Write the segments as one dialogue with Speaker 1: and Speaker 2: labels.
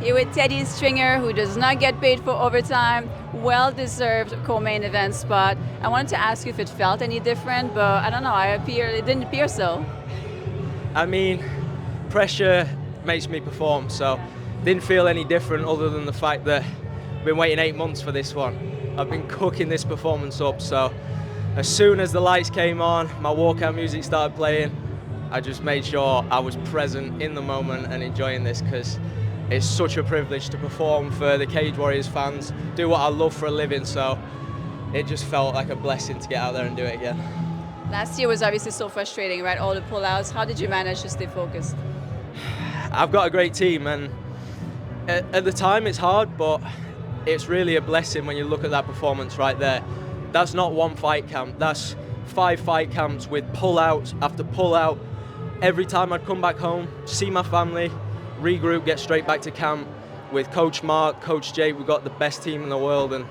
Speaker 1: Here with Teddy Stringer, who does not get paid for overtime, well-deserved co-main event spot. I wanted to ask you if it felt any different, but I don't know, it didn't appear so.
Speaker 2: I mean, pressure makes me perform, so didn't feel any different other than the fact that I've been waiting 8 months for this one. I've been cooking this performance up, so as soon as the lights came on, my walkout music started playing, I just made sure I was present in the moment and enjoying this, because it's such a privilege to perform for the Cage Warriors fans, do what I love for a living, so it just felt like a blessing to get out there and do it again.
Speaker 1: Last year was obviously so frustrating, right? All the pullouts. How did you manage to stay focused?
Speaker 2: I've got a great team, and at the time it's hard, but it's really a blessing when you look at that performance right there. That's not one fight camp, that's 5 fight camps with pull-outs after pull-out. Every time I'd come back home, see my family, regroup, get straight back to camp. With Coach Mark, Coach Jake, we've got the best team in the world, and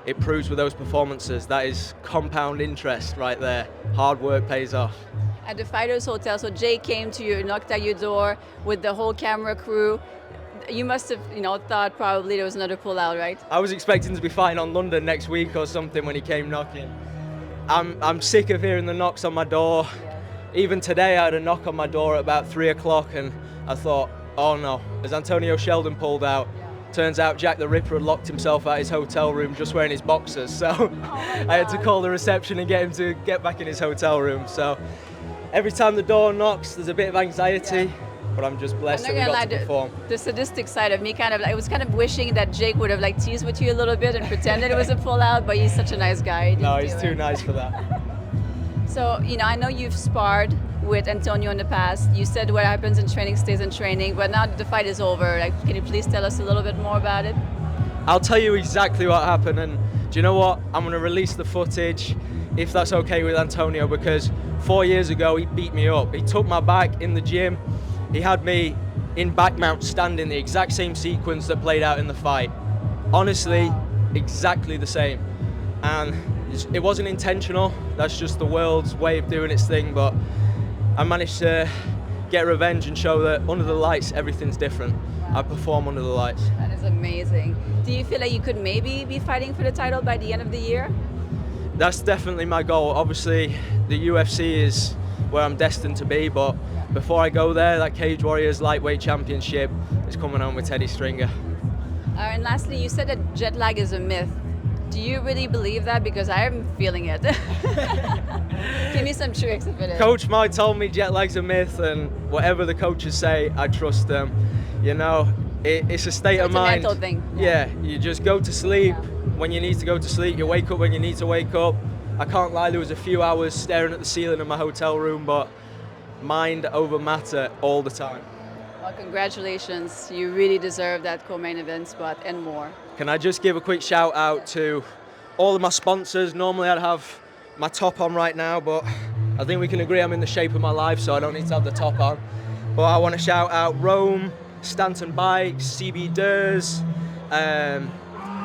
Speaker 2: it proves with those performances. That is compound interest right there. Hard work pays off.
Speaker 1: At the Fighters Hotel, so Jake came to you, knocked at your door with the whole camera crew. You must have, thought probably there was another pullout, right?
Speaker 2: I was expecting to be fighting on London next week or something when he came knocking. I'm sick of hearing the knocks on my door. Even today I had a knock on my door at about 3 o'clock, and I thought, oh no, as Antonio Sheldon pulled out, turns out Jack the Ripper had locked himself out his hotel room just wearing his boxers, so I had to call the reception and get him to get back in his hotel room. So every time the door knocks, there's a bit of anxiety, but I'm just blessed that we got to perform.
Speaker 1: The sadistic side of me I was kind of wishing that Jake would have teased with you a little bit and pretended it was a pullout, but he's such a nice guy.
Speaker 2: No, he's too nice for that.
Speaker 1: So, I know you've sparred with Antonio in the past. You said what happens in training stays in training, but now that the fight is over, can you please tell us a little bit more about it?
Speaker 2: I'll tell you exactly what happened, and do you know what? I'm going to release the footage, if that's okay with Antonio, because 4 years ago he beat me up. He took my back in the gym. He had me in back mount standing, the exact same sequence that played out in the fight. Honestly, exactly the same. And it wasn't intentional, that's just the world's way of doing its thing, but I managed to get revenge and show that under the lights everything's different. I perform under the lights.
Speaker 1: That is amazing. Do you feel like you could maybe be fighting for the title by the end of the year?
Speaker 2: That's definitely my goal. Obviously the UFC is where I'm destined to be, but before I go there, that Cage Warriors lightweight championship is coming on with Teddy Stringer.
Speaker 1: And lastly, you said that jet lag is a myth. Do you really believe that? Because I'm feeling it. Give me some tricks if it is.
Speaker 2: Coach Mike told me jet lag's a myth, and whatever the coaches say, I trust them. It's a state of mind.
Speaker 1: It's a mental thing.
Speaker 2: Yeah, you just go to sleep when you need to go to sleep. You wake up when you need to wake up. I can't lie, there was a few hours staring at the ceiling in my hotel room, but mind over matter all the time.
Speaker 1: Well, congratulations. You really deserve that co-main event spot and more.
Speaker 2: Can I just give a quick shout out to all of my sponsors? Normally I'd have my top on right now, but I think we can agree I'm in the shape of my life, so I don't need to have the top on. But I want to shout out Rome, Stanton Bikes, CB Durs,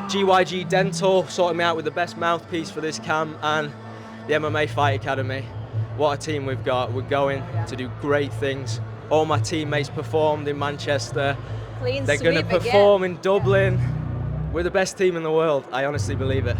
Speaker 2: GYG Dental, sorting me out with the best mouthpiece for this camp, and the MMA Fight Academy. What a team we've got. We're going to do great things. All my teammates performed in Manchester.
Speaker 1: Clean
Speaker 2: They're going to
Speaker 1: sweep
Speaker 2: perform
Speaker 1: again.
Speaker 2: in Dublin. We're the best team in the world. I honestly believe it.